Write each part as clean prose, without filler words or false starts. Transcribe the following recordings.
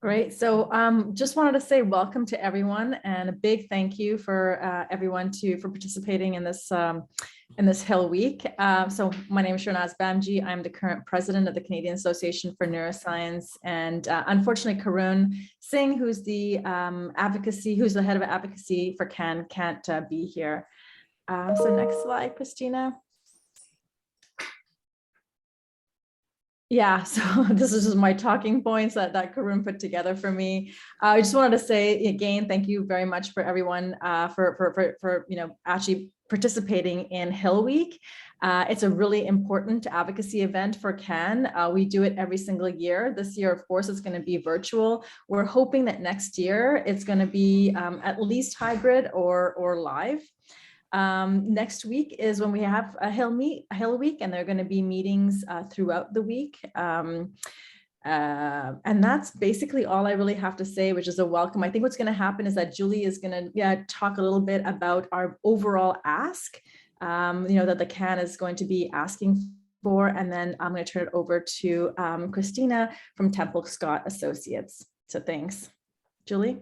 Great. So just wanted to say welcome to everyone and a big thank you for everyone for participating in this Hill Week. So my name is Shernaz Bamji. I'm the current president of the Canadian Association for Neuroscience. And unfortunately, Karun Singh, who's the head of advocacy for CAN, can't be here. So next slide, Christina. Yeah, so this is just my talking points that Karun put together for me. I just wanted to say again, thank you very much for everyone for actually participating in Hill Week. It's a really important advocacy event for CAN. We do it every single year. This year, of course, it's going to be virtual. We're hoping that next year it's going to be at least hybrid or live. Next week is when we have a Hill Week, and there are going to be meetings throughout the week. And that's basically all I really have to say, which is a welcome. I think what's going to happen is that Julie is going to talk a little bit about our overall ask, that the CAN is going to be asking for, and then I'm going to turn it over to Christina from Temple Scott Associates. So thanks, Julie.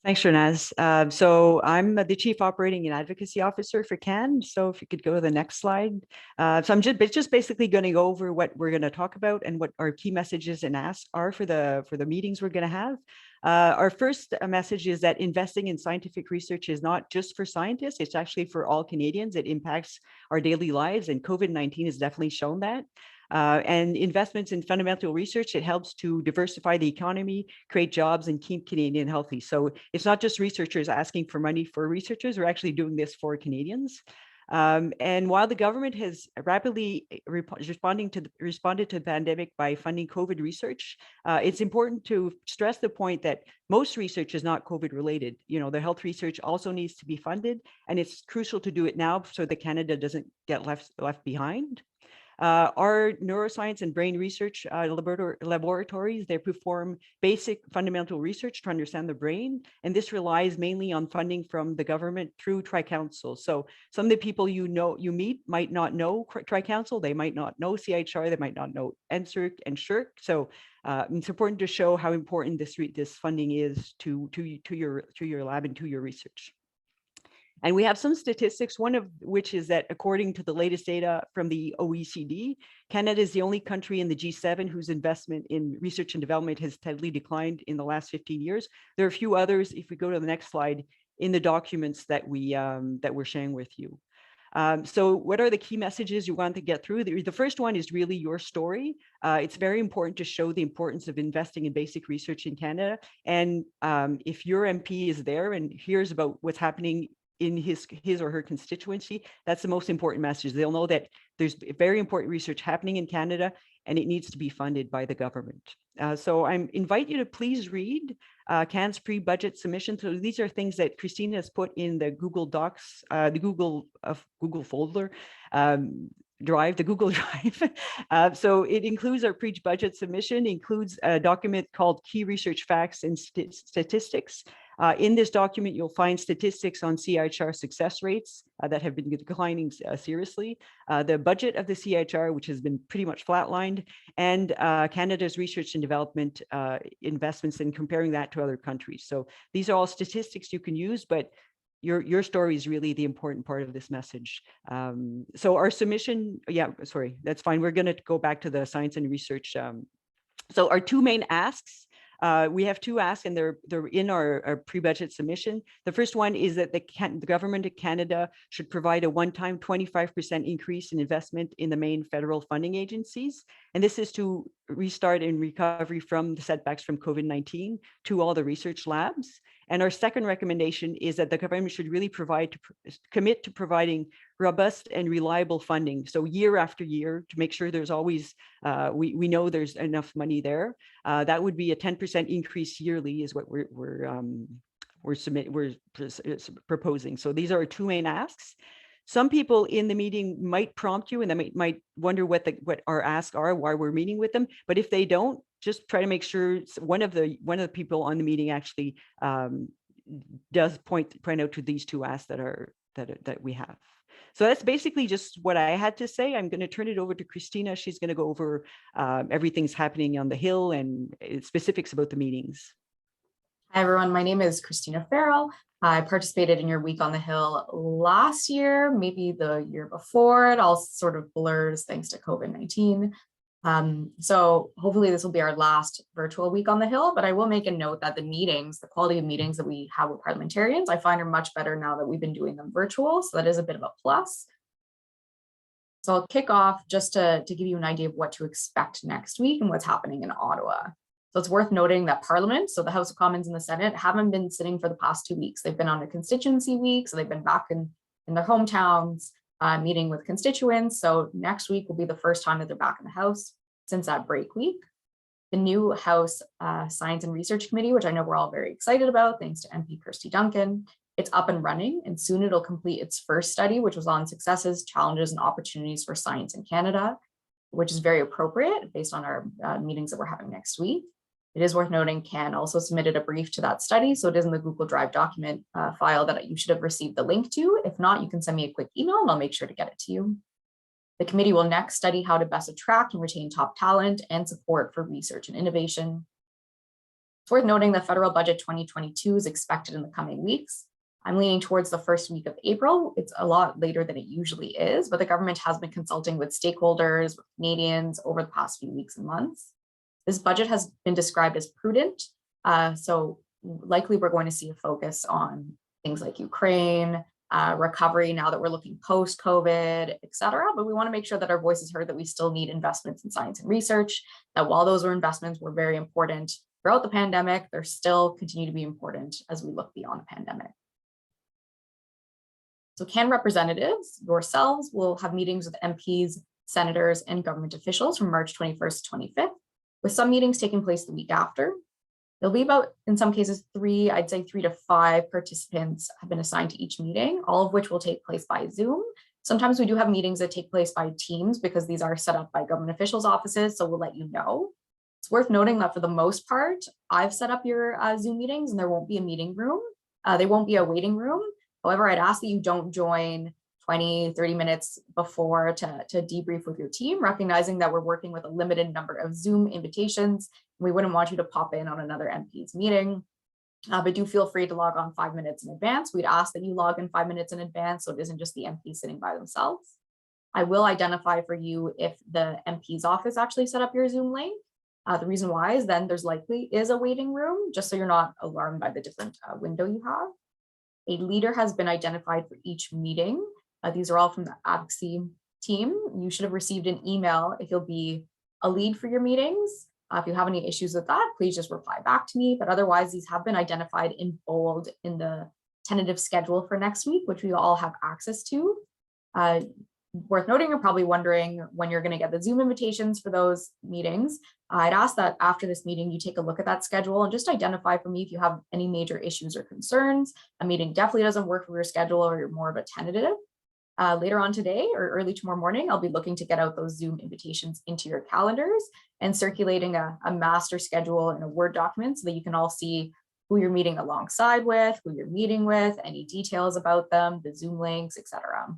Thanks, Shernaz. So I'm the Chief Operating and Advocacy Officer for CAN. So if you could go to the next slide. So I'm just basically going to go over what we're going to talk about and what our key messages and asks are for the meetings we're going to have. Our first message is that investing in scientific research is not just for scientists, it's actually for all Canadians. It impacts our daily lives, and COVID-19 has definitely shown that. And investments in fundamental research, it helps to diversify the economy, create jobs, and keep Canadian healthy. So it's not just researchers asking for money for researchers, we're actually doing this for Canadians. And while the government has rapidly responded to the pandemic by funding COVID research, it's important to stress the point that most research is not COVID related. The health research also needs to be funded, and it's crucial to do it now so that Canada doesn't get left behind. Our neuroscience and brain research laboratories, they perform basic fundamental research to understand the brain, and this relies mainly on funding from the government through Tri-Council. So some of the people you meet might not know Tri-Council, they might not know CIHR, they might not know NSERC and SSHRC. So it's important to show how important this funding is to your lab and to your research. And we have some statistics, one of which is that according to the latest data from the OECD, Canada is the only country in the G7 whose investment in research and development has steadily declined in the last 15 years. There are a few others, if we go to the next slide, in the documents that we're sharing with you. So what are the key messages you want to get through? The first one is really your story. It's very important to show the importance of investing in basic research in Canada. And if your MP is there and hears about what's happening in his or her constituency, that's the most important message. They'll know that there's very important research happening in Canada and it needs to be funded by the government. So I invite you to please read CAN's pre-budget submission. So these are things that Christina has put in the Google Docs, the Google folder, Drive, the Google Drive. So it includes our pre-budget submission, includes a document called Key Research Facts and Statistics. In this document, you'll find statistics on CIHR success rates that have been declining seriously, the budget of the CIHR, which has been pretty much flatlined, and Canada's research and development investments, and comparing that to other countries. So these are all statistics you can use, but your story is really the important part of this message. So our submission, that's fine. We're going to go back to the science and research. So our two main asks, we have two asks, and they're in our pre-budget submission. The first one is that the government of Canada should provide a one-time 25% increase in investment in the main federal funding agencies. And this is to restart and recovery from the setbacks from COVID-19 to all the research labs. And our second recommendation is that the government should really commit to providing robust and reliable funding. So year after year, to make sure there's always, we know there's enough money there. That would be a 10% increase yearly is what we're proposing. So these are our two main asks. Some people in the meeting might prompt you and they might wonder what our asks are, why we're meeting with them. But if they don't, just try to make sure one of the people on the meeting actually does point out to these two asks that we have. So that's basically just what I had to say. I'm going to turn it over to Christina. She's going to go over everything's happening on the Hill and specifics about the meetings. Hi, everyone. My name is Christina Farrell. I participated in your Week on the Hill last year, maybe the year before. It all sort of blurs thanks to COVID-19. So hopefully this will be our last virtual Week on the Hill, but I will make a note that the meetings, the quality of meetings that we have with parliamentarians, I find are much better now that we've been doing them virtual. So that is a bit of a plus. So I'll kick off just to give you an idea of what to expect next week and what's happening in Ottawa. So it's worth noting that Parliament, so the House of Commons and the Senate, haven't been sitting for the past 2 weeks. They've been on a constituency week, so they've been back in their hometowns, meeting with constituents. So next week will be the first time that they're back in the House since that break week. The new House Science and Research Committee, which I know we're all very excited about, thanks to MP Kirsty Duncan, it's up and running, and soon it'll complete its first study, which was on successes, challenges, and opportunities for science in Canada, which is very appropriate based on our meetings that we're having next week. It is worth noting CAN also submitted a brief to that study, so it is in the Google Drive document file that you should have received the link to. If not, you can send me a quick email and I'll make sure to get it to you. The committee will next study how to best attract and retain top talent and support for research and innovation. It's worth noting the federal budget 2022 is expected in the coming weeks. I'm leaning towards the first week of April. It's a lot later than it usually is, but the government has been consulting with stakeholders, with Canadians over the past few weeks and months. This budget has been described as prudent, so likely we're going to see a focus on things like Ukraine, recovery now that we're looking post-COVID, et cetera. But we want to make sure that our voice is heard, that we still need investments in science and research, that while those investments were very important throughout the pandemic, they're still continue to be important as we look beyond the pandemic. So CAN representatives, yourselves, will have meetings with MPs, senators, and government officials from March 21st to 25th, with some meetings taking place the week after. There'll be about, in some cases, I'd say 3 to 5 participants have been assigned to each meeting, all of which will take place by Zoom. Sometimes we do have meetings that take place by Teams because these are set up by government officials' offices, so we'll let you know. It's worth noting that for the most part, I've set up your Zoom meetings and there won't be a meeting room. There won't be a waiting room. However, I'd ask that you don't join 20, 30 minutes before to debrief with your team, recognizing that we're working with a limited number of Zoom invitations. We wouldn't want you to pop in on another MP's meeting, but do feel free to log on 5 minutes in advance. We'd ask that you log in 5 minutes in advance so it isn't just the MP sitting by themselves. I will identify for you if the MP's office actually set up your Zoom link. The reason why is then there's likely is a waiting room, just so you're not alarmed by the different window you have. A leader has been identified for each meeting. These are all from the advocacy team. You should have received an email if you'll be a lead for your meetings. If you have any issues with that, please just reply back to me. But otherwise, these have been identified in bold in the tentative schedule for next week, which we all have access to. Worth noting, you're probably wondering when you're going to get the Zoom invitations for those meetings. I'd ask that after this meeting, you take a look at that schedule and just identify for me if you have any major issues or concerns. A meeting definitely doesn't work for your schedule or you're more of a tentative. Later on today or early tomorrow morning, I'll be looking to get out those Zoom invitations into your calendars and circulating a master schedule in a Word document so that you can all see who you're meeting alongside with, who you're meeting with, any details about them, the Zoom links, etc.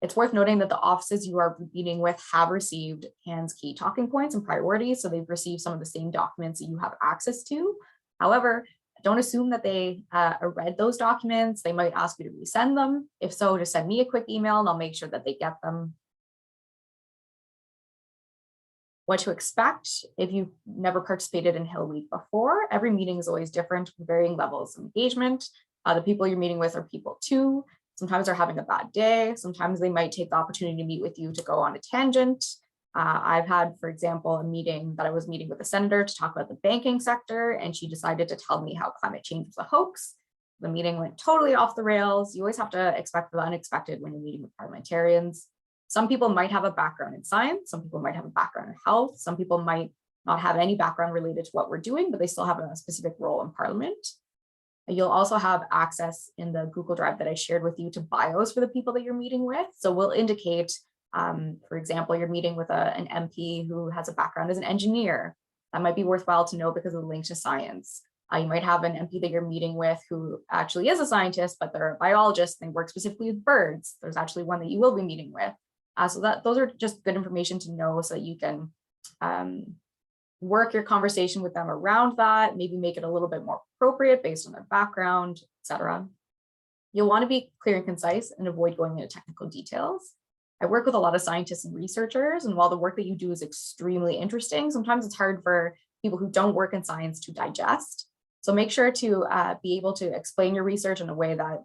It's worth noting that the offices you are meeting with have received CAN's key talking points and priorities, so they've received some of the same documents that you have access to. However, don't assume that they read those documents. They might ask you to resend them. If so, just send me a quick email and I'll make sure that they get them. What to expect if you've never participated in Hill Week before. Every meeting is always different with varying levels of engagement. The people you're meeting with are people too. Sometimes they're having a bad day. Sometimes they might take the opportunity to meet with you to go on a tangent. I've had, for example, a meeting that I was meeting with a senator to talk about the banking sector, and she decided to tell me how climate change was a hoax. The meeting went totally off the rails. You always have to expect the unexpected when you're meeting with parliamentarians. Some people might have a background in science. Some people might have a background in health. Some people might not have any background related to what we're doing, but they still have a specific role in Parliament. You'll also have access in the Google Drive that I shared with you to bios for the people that you're meeting with. So we'll indicate, for example, you're meeting with an MP who has a background as an engineer. That might be worthwhile to know because of the link to science. You might have an MP that you're meeting with who actually is a scientist, but they're a biologist and they work specifically with birds. There's actually one that you will be meeting with. So those are just good information to know so that you can work your conversation with them around that, maybe make it a little bit more appropriate based on their background, etc. You'll want to be clear and concise and avoid going into technical details. I work with a lot of scientists and researchers, and while the work that you do is extremely interesting, sometimes it's hard for people who don't work in science to digest. So make sure to be able to explain your research in a way that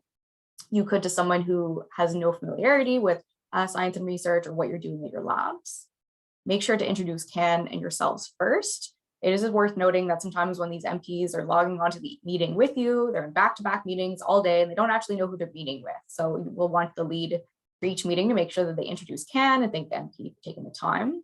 you could to someone who has no familiarity with science and research or what you're doing at your labs. Make sure to introduce CAN and yourselves first. It is worth noting that sometimes when these MPs are logging onto the meeting with you, they're in back-to-back meetings all day and they don't actually know who they're meeting with. So you will want the lead for each meeting to make sure that they introduce CAN and thank the MP for taking the time.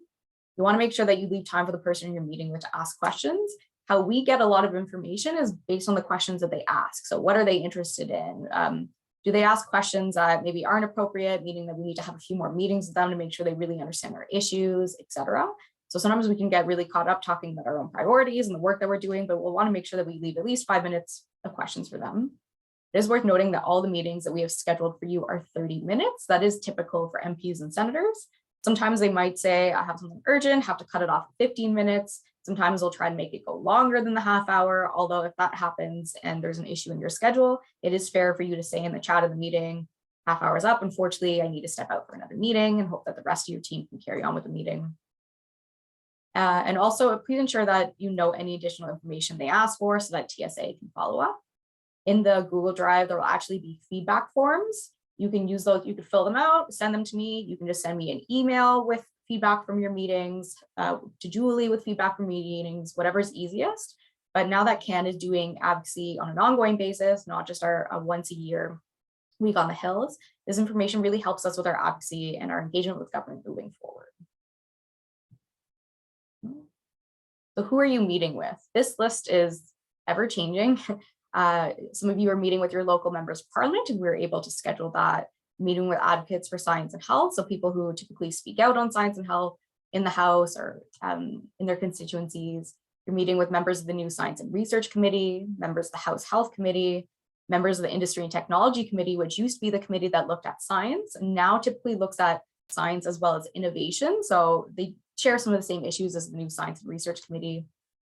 You want to make sure that you leave time for the person you're meeting with to ask questions. How we get a lot of information is based on the questions that they ask. So what are they interested in? Do they ask questions that maybe aren't appropriate, meaning that we need to have a few more meetings with them to make sure they really understand our issues, etc. So sometimes we can get really caught up talking about our own priorities and the work that we're doing, but we'll want to make sure that we leave at least 5 minutes of questions for them. It is worth noting that all the meetings that we have scheduled for you are 30 minutes. That is typical for MPs and senators. Sometimes they might say, I have something urgent, have to cut it off at 15 minutes. Sometimes they'll try and make it go longer than the half hour. Although if that happens and there's an issue in your schedule, it is fair for you to say in the chat of the meeting, half hour's up. Unfortunately, I need to step out for another meeting and hope that the rest of your team can carry on with the meeting. And also please ensure that you know any additional information they ask for so that TSA can follow up. In the Google Drive, there will actually be feedback forms. You can use those, you can fill them out, send them to me. You can just send me an email with feedback from your meetings, to Julie with feedback from meetings, whatever's easiest. But now that CAN is doing advocacy on an ongoing basis, not just our once a year week on the Hills, this information really helps us with our advocacy and our engagement with government moving forward. So who are you meeting with? This list is ever changing. Some of you are meeting with your local members of parliament, and we were able to schedule that meeting with advocates for science and health. So people who typically speak out on science and health in the House or in their constituencies. You're meeting with members of the new Science and Research Committee, members of the House Health Committee, members of the Industry and Technology Committee, which used to be the committee that looked at science and now typically looks at science as well as innovation. So they share some of the same issues as the new Science and Research Committee.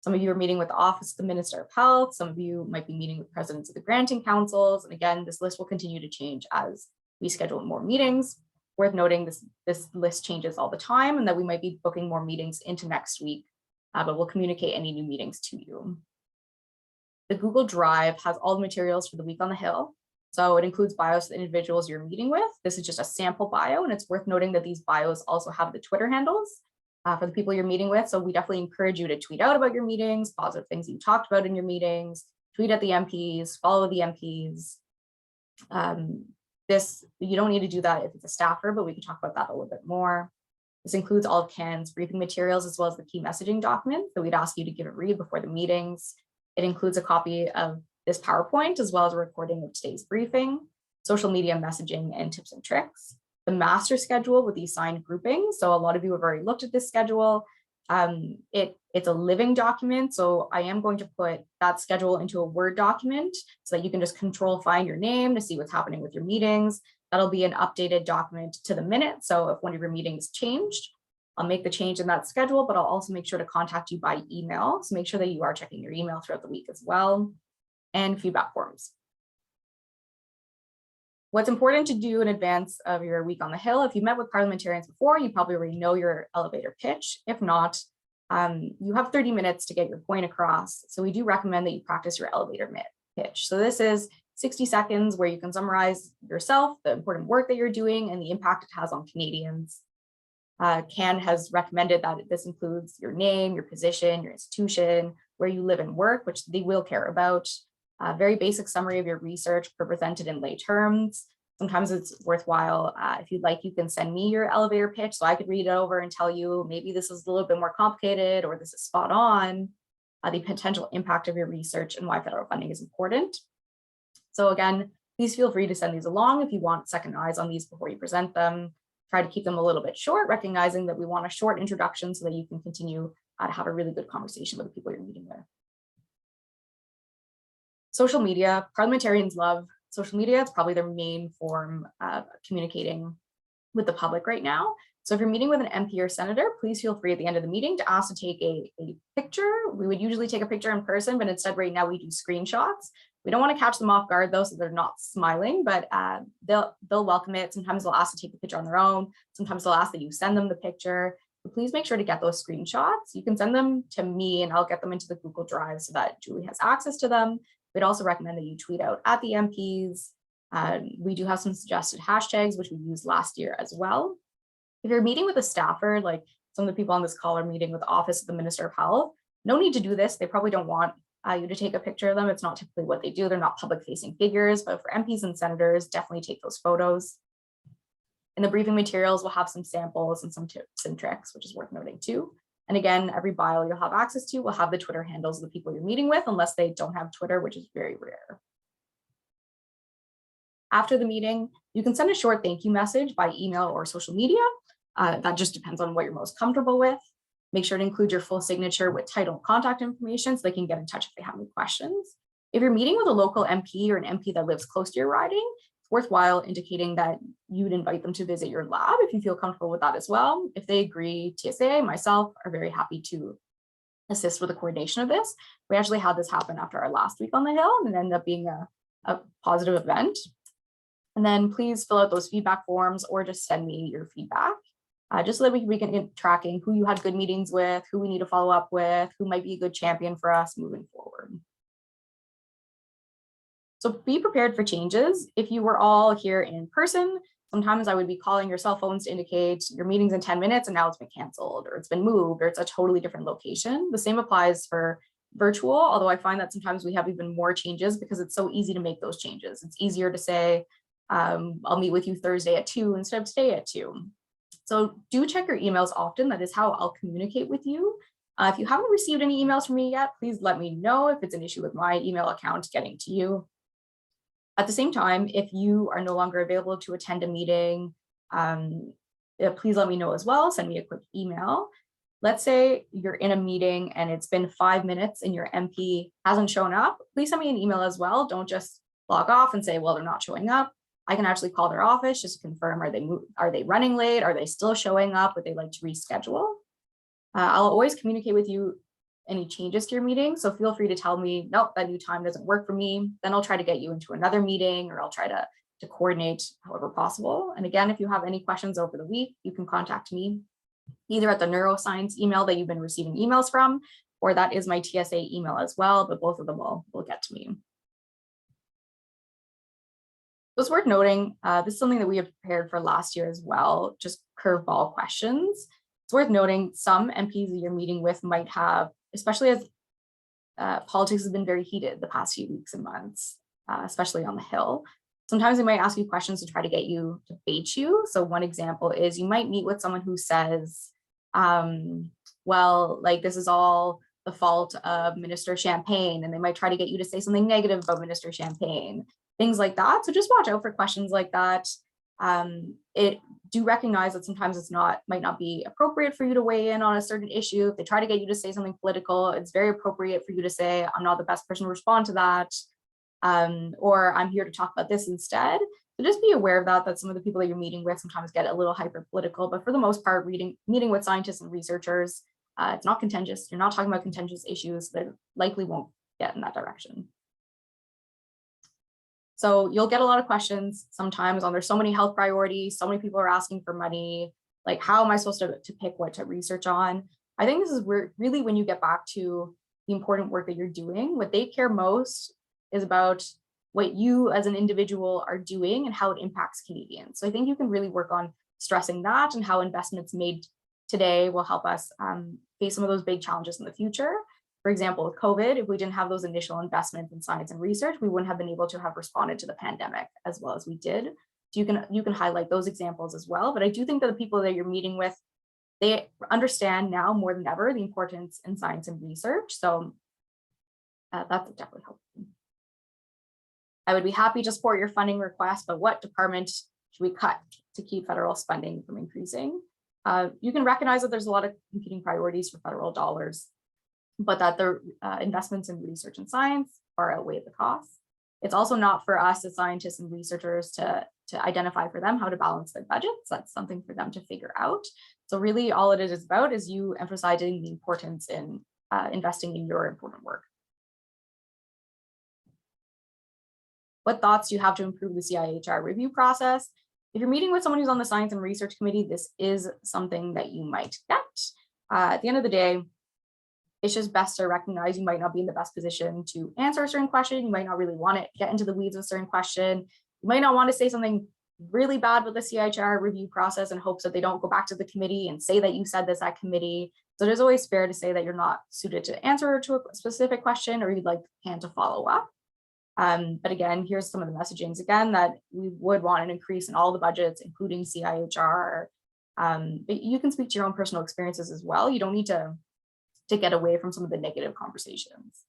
Some of you are meeting with the Office of the Minister of Health. Some of you might be meeting with presidents of the granting councils. And again, this list will continue to change as we schedule more meetings. Worth noting, this list changes all the time and that we might be booking more meetings into next week, but we'll communicate any new meetings to you. The Google Drive has all the materials for the week on the Hill. So it includes bios of the individuals you're meeting with. This is just a sample bio, and it's worth noting that these bios also have the Twitter handles for the people you're meeting with. So we definitely encourage you to tweet out about your meetings, positive things you talked about in your meetings, tweet at the MPs, follow the MPs. You don't need to do that if it's a staffer, but we can talk about that a little bit more. This includes all of CAN's briefing materials as well as the key messaging document that we'd ask you to give a read before the meetings. It includes a copy of this PowerPoint as well as a recording of today's briefing, social media messaging, and tips and tricks. The master schedule with the assigned groupings. So a lot of you have already looked at this schedule. It's a living document. So I am going to put that schedule into a Word document so that you can just control find your name to see what's happening with your meetings. That'll be an updated document to the minute. So if one of your meetings changed, I'll make the change in that schedule, but I'll also make sure to contact you by email. So make sure that you are checking your email throughout the week as well, and feedback forms. What's important to do in advance of your week on the Hill, if you've met with parliamentarians before, you probably already know your elevator pitch. If not, you have 30 minutes to get your point across. So we do recommend that you practice your elevator pitch. So this is 60 seconds where you can summarize yourself, the important work that you're doing, and the impact it has on Canadians. CAN has recommended that this includes your name, your position, your institution, where you live and work, which they will care about. A very basic summary of your research presented in lay terms. Sometimes it's worthwhile, if you'd like, you can send me your elevator pitch so I could read it over and tell you maybe this is a little bit more complicated or this is spot on, the potential impact of your research and why federal funding is important. So again, please feel free to send these along if you want second eyes on these before you present them. Try to keep them a little bit short, recognizing that we want a short introduction so that you can continue to have a really good conversation with the people you're meeting with. Social media, parliamentarians love social media. It's probably their main form of communicating with the public right now. So if you're meeting with an MP or senator, please feel free at the end of the meeting to ask to take a picture. We would usually take a picture in person, but instead right now we do screenshots. We don't want to catch them off guard though, so they're not smiling, but they'll welcome it. Sometimes they'll ask to take the picture on their own. Sometimes they'll ask that you send them the picture. But please make sure to get those screenshots. You can send them to me and I'll get them into the Google Drive so that Julie has access to them. We'd also recommend that you tweet out at the MPs. We do have some suggested hashtags, which we used last year as well. If you're meeting with a staffer, like some of the people on this call are meeting with the Office of the Minister of Health, no need to do this. They probably don't want you to take a picture of them. It's not typically what they do. They're not public facing figures, but for MPs and senators, definitely take those photos. In the briefing materials, we'll have some samples and some tips and tricks, which is worth noting too. And again, every bio you'll have access to will have the Twitter handles of the people you're meeting with, unless they don't have Twitter, which is very rare. After the meeting, you can send a short thank you message by email or social media. That just depends on what you're most comfortable with. Make sure to include your full signature with title and contact information so they can get in touch if they have any questions. If you're meeting with a local MP or an MP that lives close to your riding, it's worthwhile indicating that you'd invite them to visit your lab if you feel comfortable with that as well. If they agree, TSA, myself are very happy to assist with the coordination of this. We actually had this happen after our last week on the Hill and it ended up being a positive event. And then please fill out those feedback forms or just send me your feedback. Just so that we can get tracking who you had good meetings with, who we need to follow up with, who might be a good champion for us moving forward. So be prepared for changes. If you were all here in person, sometimes I would be calling your cell phones to indicate your meeting's in 10 minutes and now it's been canceled or it's been moved or it's a totally different location. The same applies for virtual, although I find that sometimes we have even more changes because it's so easy to make those changes. It's easier to say, I'll meet with you Thursday at 2 instead of today at 2. So do check your emails often. That is how I'll communicate with you. If you haven't received any emails from me yet, please let me know if it's an issue with my email account getting to you. At the same time, if you are no longer available to attend a meeting, please let me know as well. Send me a quick email. Let's say you're in a meeting and it's been 5 minutes and your MP hasn't shown up. Please send me an email as well. Don't just log off and say, well, they're not showing up. I can actually call their office just to confirm, are they running late? Are they still showing up? Would they like to reschedule? I'll always communicate with you any changes to your meeting. So feel free to tell me, nope, that new time doesn't work for me. Then I'll try to get you into another meeting or I'll try to coordinate however possible. And again, if you have any questions over the week, you can contact me either at the neuroscience email that you've been receiving emails from, or that is my TSA email as well, but both of them will get to me. So it's worth noting, this is something that we have prepared for last year as well, just curveball questions. It's worth noting some MPs that you're meeting with might have, especially as politics has been very heated the past few weeks and months, especially on the Hill. Sometimes they might ask you questions to try to get you to bait you. So one example is you might meet with someone who says, well, like this is all the fault of Minister Champagne, and they might try to get you to say something negative about Minister Champagne. Things like that. So just watch out for questions like that. Do recognize that sometimes might not be appropriate for you to weigh in on a certain issue. If they try to get you to say something political, it's very appropriate for you to say, I'm not the best person to respond to that. Or I'm here to talk about this instead. So just be aware of that some of the people that you're meeting with sometimes get a little hyper political, but for the most part, meeting with scientists and researchers, it's not contentious. You're not talking about contentious issues that likely won't get in that direction. So you'll get a lot of questions sometimes on there's so many health priorities, so many people are asking for money, like how am I supposed to pick what to research on? I think this is where really when you get back to the important work that you're doing, what they care most is about what you as an individual are doing and how it impacts Canadians. So I think you can really work on stressing that and how investments made today will help us face some of those big challenges in the future. For example, with COVID, if we didn't have those initial investments in science and research, we wouldn't have been able to have responded to the pandemic as well as we did. So you can highlight those examples as well. But I do think that the people that you're meeting with, they understand now more than ever the importance in science and research. So that's definitely helpful. I would be happy to support your funding request, but what department should we cut to keep federal spending from increasing? You can recognize that there's a lot of competing priorities for federal dollars, but that the investments in research and science far outweigh the costs. It's also not for us as scientists and researchers to identify for them how to balance their budgets. That's something for them to figure out. So really all it is about is you emphasizing the importance in investing in your important work. What thoughts do you have to improve the CIHR review process? If you're meeting with someone who's on the Science and Research Committee, this is something that you might get. At the end of the day, it's just best to recognize you might not be in the best position to answer a certain question. You might not really want to get into the weeds of a certain question. You might not want to say something really bad with the CIHR review process in hopes that they don't go back to the committee and say that you said this at committee. So it is always fair to say that you're not suited to answer to a specific question or you'd like Can to follow up. But again, here's some of the messagings again that we would want an increase in all the budgets, including CIHR. But you can speak to your own personal experiences as well. You don't need to get away from some of the negative conversations.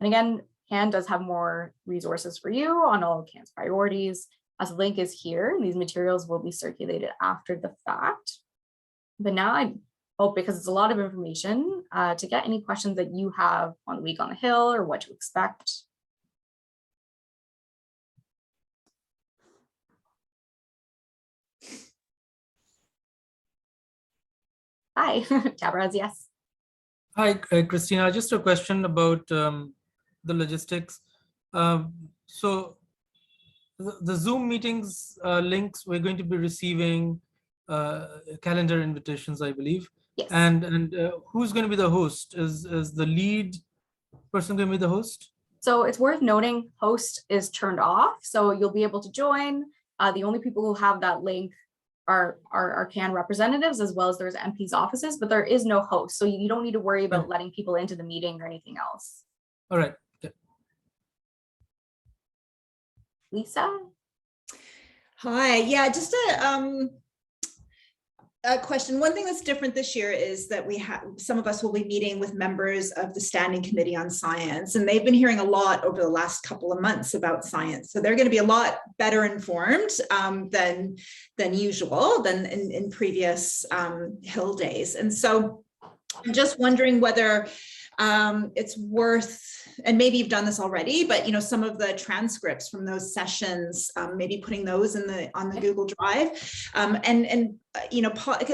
And again, CAN does have more resources for you on all of CAN's priorities. As the link is here, and these materials will be circulated after the fact. But now I hope, because it's a lot of information, to get any questions that you have on the week on the Hill or what to expect. Hi, Tabraz, yes. Hi, Christina, just a question about the logistics. So the Zoom meetings links, we're going to be receiving calendar invitations, I believe. Yes. And who's going to be the host? Is the lead person going to be the host? So it's worth noting host is turned off. So you'll be able to join. The only people who have that link are CAN representatives, as well as there's MP's offices, but there is no host. So you don't need to worry about letting people into the meeting or anything else. All right. Okay. Lisa? Hi, yeah, just a question. One thing that's different this year is that we have, some of us will be meeting with members of the Standing Committee on Science, and they've been hearing a lot over the last couple of months about science. So they're going to be a lot better informed than usual, than in previous Hill days. And so I'm just wondering whether it's worth, and maybe you've done this already, but some of the transcripts from those sessions, maybe putting those on the Google Drive,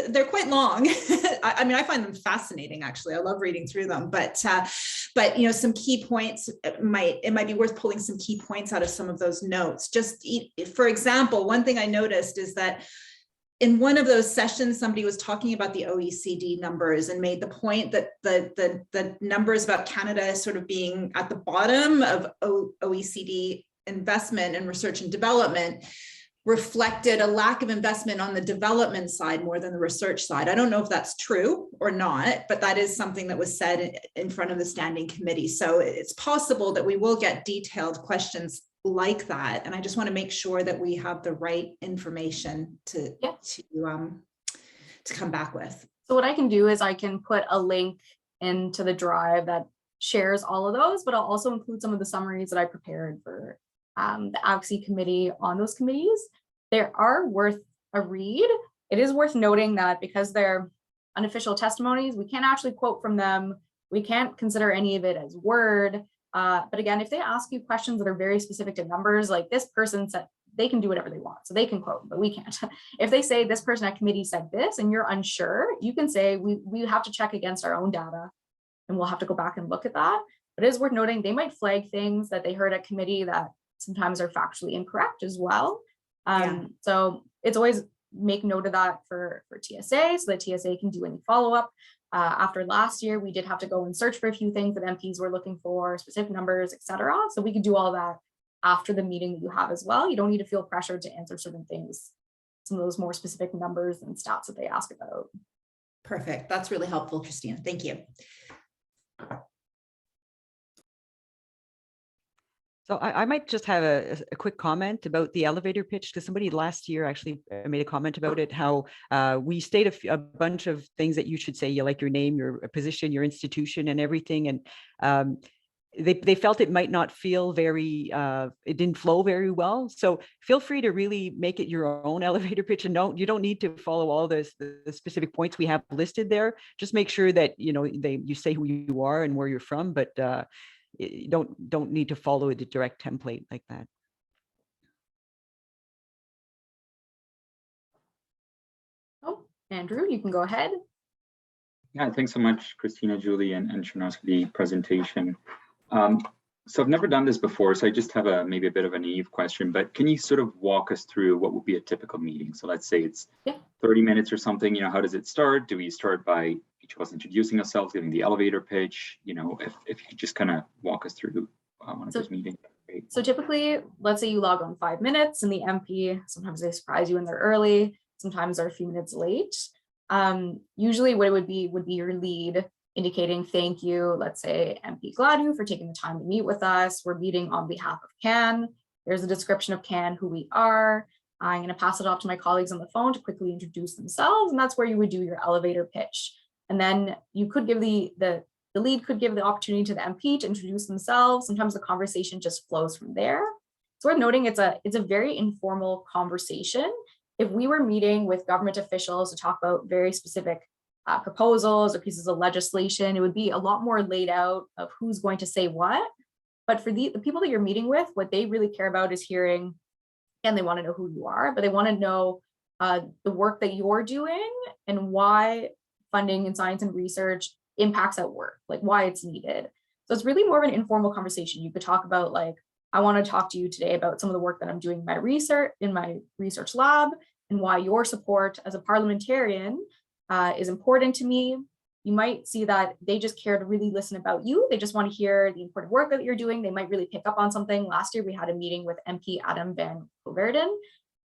they're quite long. I mean, I find them fascinating, actually. I love reading through them, but some key points, it might be worth pulling some key points out of some of those notes. Just for example, one thing I noticed is that in one of those sessions, somebody was talking about the OECD numbers and made the point that the numbers about Canada sort of being at the bottom of OECD investment in research and development reflected a lack of investment on the development side more than the research side. I don't know if that's true or not, but that is something that was said in front of the Standing Committee. So it's possible that we will get detailed questions like that, and I just want to make sure that we have the right information to come back with. So what I can do is I can put a link into the drive that shares all of those, but I'll also include some of the summaries that I prepared for the advocacy committee on those committees. They are worth a read. It is worth noting that because they're unofficial testimonies, we can't actually quote from them. We can't consider any of it as word. But again, if they ask you questions that are very specific to numbers, like this person said, they can do whatever they want. So they can quote, but we can't. If they say this person at committee said this and you're unsure, you can say we have to check against our own data and we'll have to go back and look at that. But it is worth noting they might flag things that they heard at committee that sometimes are factually incorrect as well. So it's always make note of that for TSA so that TSA can do any follow-up. After last year, we did have to go and search for a few things that MPs were looking for, specific numbers, etc. So we could do all that after the meeting that you have as well. You don't need to feel pressured to answer certain things, some of those more specific numbers and stats that they ask about. Perfect. That's really helpful, Christina. Thank you. So I might just have a quick comment about the elevator pitch, because somebody last year actually made a comment about it, how we state a bunch of things that you should say, like your name, your position, your institution and everything. And they felt it might not feel very, it didn't flow very well. So feel free to really make it your own elevator pitch, and you don't need to follow all the specific points we have listed there. Just make sure that, you know, you say who you are and where you're from, but you don't need to follow the direct template like that. Oh, Andrew, you can go ahead. Yeah, thanks so much, Christina, Julie, and Shanaz for the presentation. So I've never done this before, so I just have maybe a bit of a naive question, but can you sort of walk us through what would be a typical meeting? So let's say it's 30 minutes or something, you know, how does it start? Do we start by each of us introducing ourselves, giving the elevator pitch? You know, if you could just kind of walk us through one of those meetings. Great. So typically, let's say you log on 5 minutes and the MP, sometimes they surprise you when they're early, sometimes they're a few minutes late. Usually what it would be your lead indicating thank you, let's say MP Gladue for taking the time to meet with us. We're meeting on behalf of CAN. There's a description of CAN, who we are. I'm going to pass it off to my colleagues on the phone to quickly introduce themselves, and that's where you would do your elevator pitch. And then you could give the lead could give the opportunity to the MP to introduce themselves. Sometimes the conversation just flows from there. It's worth noting it's a very informal conversation. If we were meeting with government officials to talk about very specific proposals or pieces of legislation, it would be a lot more laid out of who's going to say what. But for the people that you're meeting with, what they really care about is hearing, and they want to know who you are, but they want to know the work that you're doing and why funding in science and research impacts at work, like why it's needed. So it's really more of an informal conversation. You could talk about, like, I want to talk to you today about some of the work that I'm doing in my research lab, and why your support as a parliamentarian is important to me. You might see that they just care to really listen about you. They just want to hear the important work that you're doing. They might really pick up on something. Last year, we had a meeting with MP Adam van Coverden,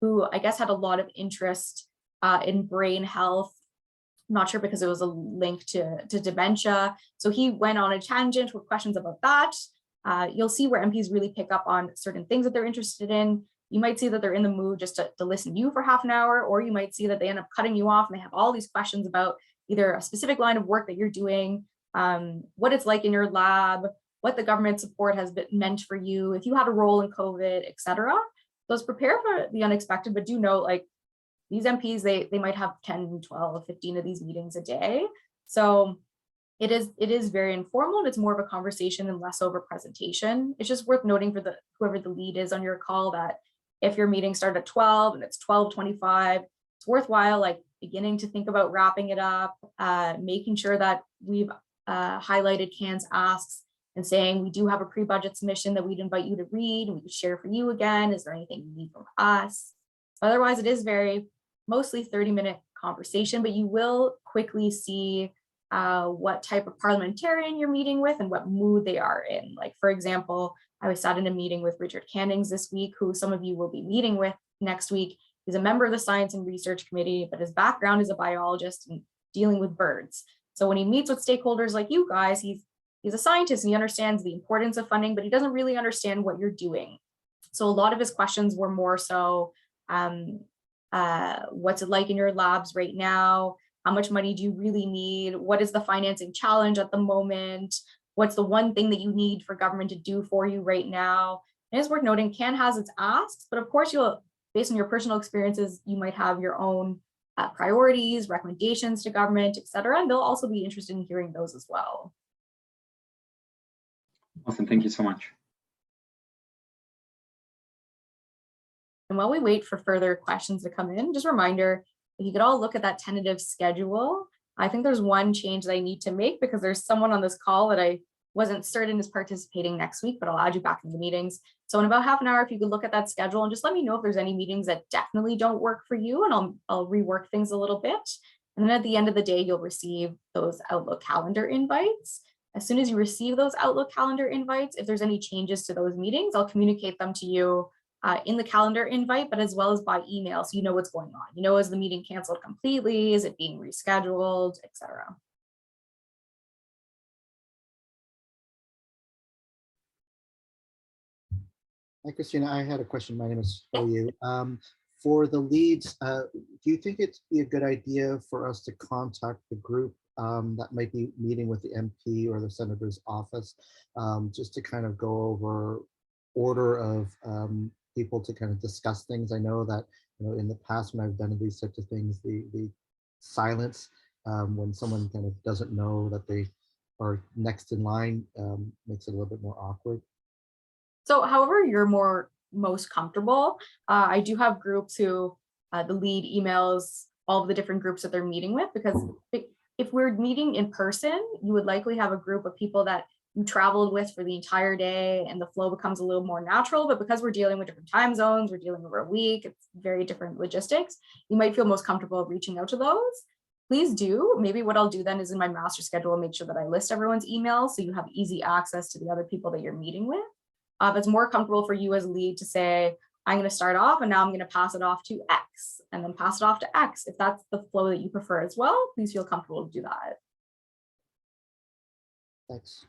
who I guess had a lot of interest in brain health. I'm not sure because it was a link to dementia. So he went on a tangent with questions about that. You'll see where MPs really pick up on certain things that they're interested in. You might see that they're in the mood just to listen to you for half an hour, or you might see that they end up cutting you off and they have all these questions about either a specific line of work that you're doing, what it's like in your lab, what the government support has been meant for you, if you had a role in COVID, etc. So let's prepare for the unexpected, but do note, like, these MPs, they might have 10, 12, 15 of these meetings a day. So it is very informal, and it's more of a conversation and less over presentation. It's just worth noting for whoever the lead is on your call that if your meeting started at 12 and it's 12:25, it's worthwhile, like, beginning to think about wrapping it up, making sure that we've highlighted CAN's asks and saying we do have a pre-budget submission that we'd invite you to read and we could share for you again. Is there anything you need from us? Otherwise, it is mostly 30-minute conversation, but you will quickly see what type of parliamentarian you're meeting with and what mood they are in. Like, for example, I was sat in a meeting with Richard Cannings this week, who some of you will be meeting with next week. He's a member of the Science and Research Committee, but his background is a biologist and dealing with birds. So when he meets with stakeholders like you guys, he's a scientist and he understands the importance of funding, but he doesn't really understand what you're doing. So a lot of his questions were more so, what's it like in your labs right now? How much money do you really need? What is the financing challenge at the moment? What's the one thing that you need for government to do for you right now? And it's worth noting, CAN has its asks, but of course, based on your personal experiences, you might have your own priorities, recommendations to government, et cetera, and they'll also be interested in hearing those as well. Awesome, thank you so much. And while we wait for further questions to come in, just a reminder, if you could all look at that tentative schedule. I think there's one change that I need to make because there's someone on this call that I wasn't certain is participating next week, but I'll add you back in the meetings. So in about half an hour, if you could look at that schedule and just let me know if there's any meetings that definitely don't work for you, and I'll rework things a little bit. And then at the end of the day, you'll receive those Outlook calendar invites. As soon as you receive those Outlook calendar invites, if there's any changes to those meetings, I'll communicate them to you in the calendar invite, but as well as by email, so you know what's going on. You know, is the meeting canceled completely? Is it being rescheduled, etc. Hi, Christina. I had a question. My name is for you. For the leads, do you think it'd be a good idea for us to contact the group that might be meeting with the MP or the senator's office, just to kind of go over order of people to kind of discuss things. I know that, in the past when I've done these types of things, the silence when someone kind of doesn't know that they are next in line makes it a little bit more awkward. So however you're most comfortable, I do have groups who the lead emails all of the different groups that they're meeting with, because if we're meeting in person, you would likely have a group of people that you traveled with for the entire day and the flow becomes a little more natural. But because we're dealing with different time zones, we're dealing over a week, it's very different logistics, you might feel most comfortable reaching out to those. Please do. Maybe what I'll do then is in my master schedule, I'll make sure that I list everyone's emails so you have easy access to the other people that you're meeting with. If it's more comfortable for you as a lead to say, I'm going to start off and now I'm going to pass it off to X and then pass it off to X. If that's the flow that you prefer as well, please feel comfortable to do that. Thanks.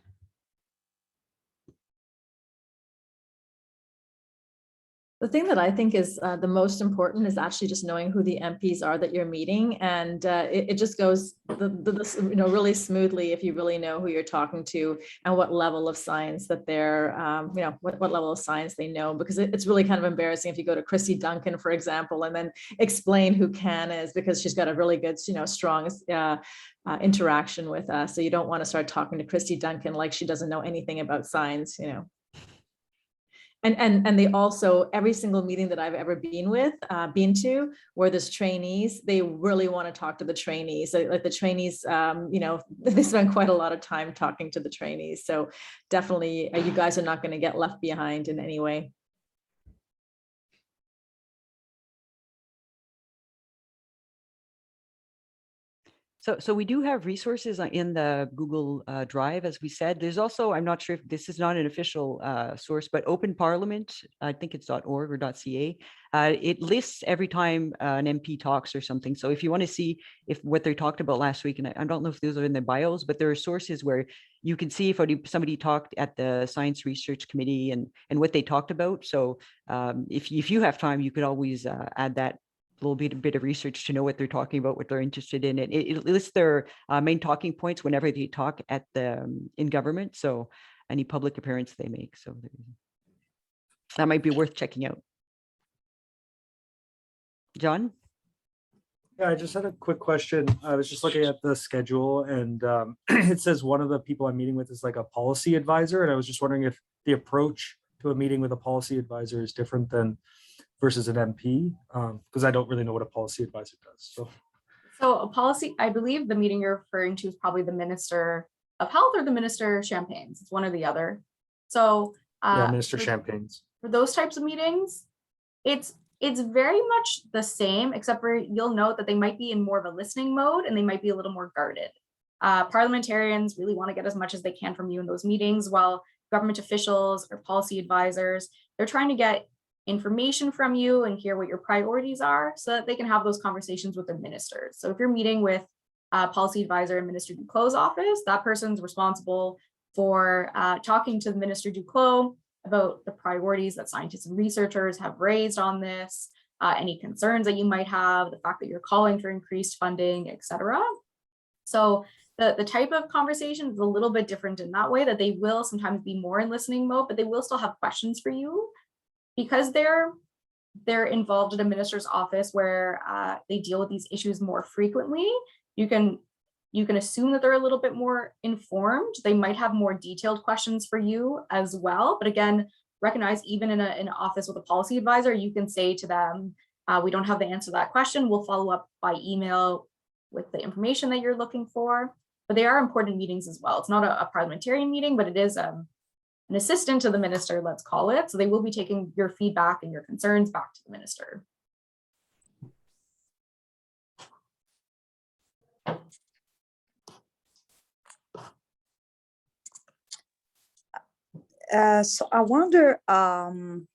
The thing that I think is the most important is actually just knowing who the MPs are that you're meeting, and it just goes really smoothly if you really know who you're talking to and what level of science that they're what level of science they know, because it's really kind of embarrassing if you go to Christy Duncan, for example, and then explain who Can is, because she's got a really good strong interaction with us. So you don't want to start talking to Christy Duncan like she doesn't know anything about science. And they also, every single meeting that I've ever been to where there's trainees, they really want to talk to the trainees. Like the trainees, they spend quite a lot of time talking to the trainees. So definitely you guys are not going to get left behind in any way. So we do have resources in the Google Drive, as we said. There's also, I'm not sure if this is not an official source, but Open Parliament, I think it's .org or .ca. It lists every time an MP talks or something. So if you want to see what they talked about last week, and I don't know if those are in the bios, but there are sources where you can see if somebody talked at the Science Research Committee and what they talked about. So if you have time, you could always add that little bit of research to know what they're talking about, what they're interested in. It lists their main talking points whenever they talk in government. So any public appearance they make. So that might be worth checking out. John? Yeah, I just had a quick question. I was just looking at the schedule and it says one of the people I'm meeting with is like a policy advisor. And I was just wondering if the approach to a meeting with a policy advisor is different than versus an MP, because I don't really know what a policy advisor does. So a policy, I believe the meeting you're referring to is probably the Minister of Health or the Minister Champagnes. It's one or the other. So yeah, Minister Champagnes. For those types of meetings, it's very much the same, except for you'll note that they might be in more of a listening mode and they might be a little more guarded. Parliamentarians really want to get as much as they can from you in those meetings, while government officials or policy advisors, they're trying to get information from you and hear what your priorities are so that they can have those conversations with their ministers. So if you're meeting with a policy advisor in Minister Duclos' office, that person's responsible for talking to the Minister Duclos about the priorities that scientists and researchers have raised on this, any concerns that you might have, the fact that you're calling for increased funding, etc. So the type of conversation is a little bit different in that way, that they will sometimes be more in listening mode, but they will still have questions for you. Because they're involved in a minister's office where they deal with these issues more frequently, you can assume that they're a little bit more informed. They might have more detailed questions for you as well. But again, recognize even in an office with a policy advisor, you can say to them, we don't have the answer to that question. We'll follow up by email with the information that you're looking for. But they are important meetings as well. It's not a parliamentarian meeting, but it is an assistant to the minister, let's call it. So they will be taking your feedback and your concerns back to the minister. So I wonder, when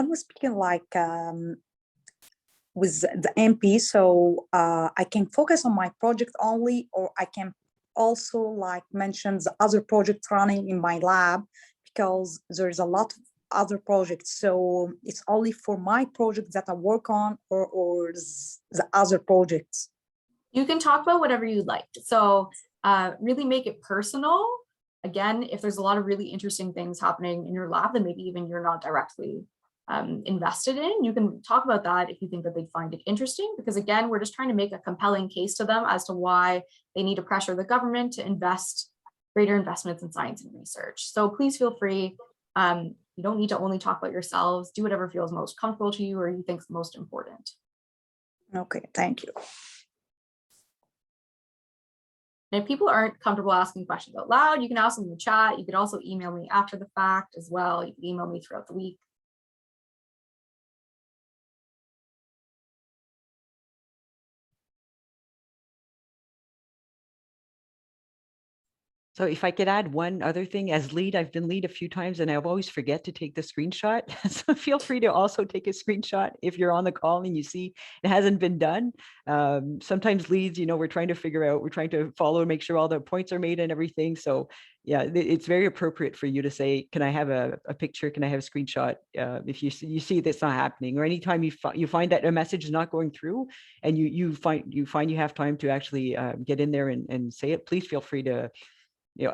we're speaking like with the MP, so I can focus on my project only, or I can also like mention the other projects running in my lab, because there's a lot of other projects. So it's only for my project that I work on, or the other projects. You can talk about whatever you like. So really make it personal. Again, if there's a lot of really interesting things happening in your lab that maybe even you're not directly invested in, you can talk about that if you think that they'd find it interesting, because again, we're just trying to make a compelling case to them as to why they need to pressure the government to invest greater investments in science and research. So please feel free. You don't need to only talk about yourselves. Do whatever feels most comfortable to you or you think is most important. Okay, thank you. And if people aren't comfortable asking questions out loud, you can ask them in the chat. You could also email me after the fact as well. You can email me throughout the week. So if I could add one other thing, as lead, I've been lead a few times and I always forget to take the screenshot. So feel free to also take a screenshot if you're on the call and you see it hasn't been done. Sometimes leads, we're trying to figure out, we're trying to follow and make sure all the points are made and everything. So yeah, it's very appropriate for you to say, can I have a picture? Can I have a screenshot? If you see that's not happening, or anytime you find that a message is not going through and you find you have time to actually get in there and say it, please feel free to.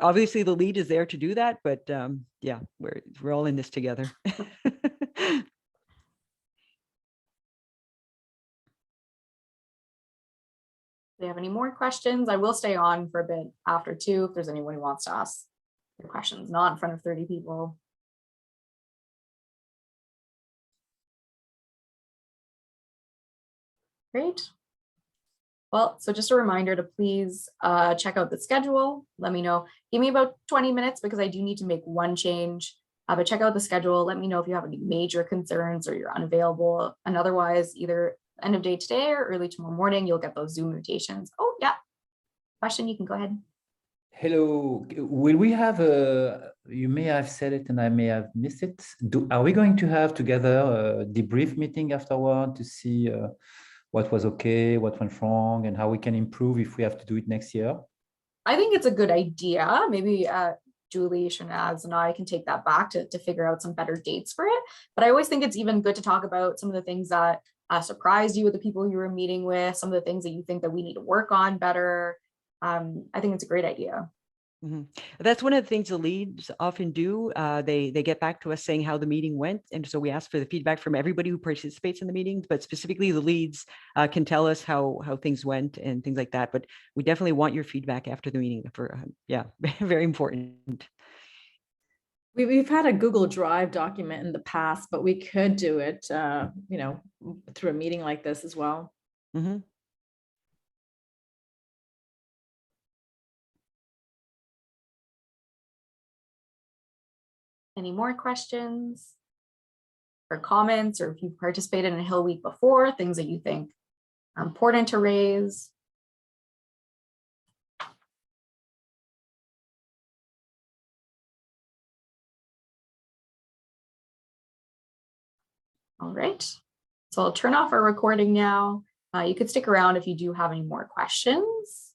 Obviously the lead is there to do that, but yeah, we're all in this together. If you have any more questions, I will stay on for a bit after too, if there's anyone who wants to ask your questions, not in front of 30 people. Great. Well, so just a reminder to please check out the schedule. Let me know. Give me about 20 minutes because I do need to make one change. But check out the schedule. Let me know if you have any major concerns or you're unavailable. And otherwise, either end of day today or early tomorrow morning, you'll get those Zoom invitations. Oh, yeah. Question, you can go ahead. Hello, will we have you may have said it and I may have missed it. Are we going to have together a debrief meeting afterward to see what was okay, what went wrong, and how we can improve if we have to do it next year? I think it's a good idea. Maybe Julie, Shanaz, and I can take that back to figure out some better dates for it. But I always think it's even good to talk about some of the things that surprised you with the people you were meeting with, some of the things that you think that we need to work on better. I think it's a great idea. Mm-hmm. That's one of the things the leads often do. They get back to us saying how the meeting went. And so we ask for the feedback from everybody who participates in the meetings, but specifically the leads can tell us how things went and things like that. But we definitely want your feedback after the meeting for, yeah, very important. We've had a Google Drive document in the past, but we could do it, through a meeting like this as well. Mm-hmm. Any more questions or comments, or if you've participated in a Hill Week before, things that you think are important to raise? All right, so I'll turn off our recording now. You could stick around if you do have any more questions.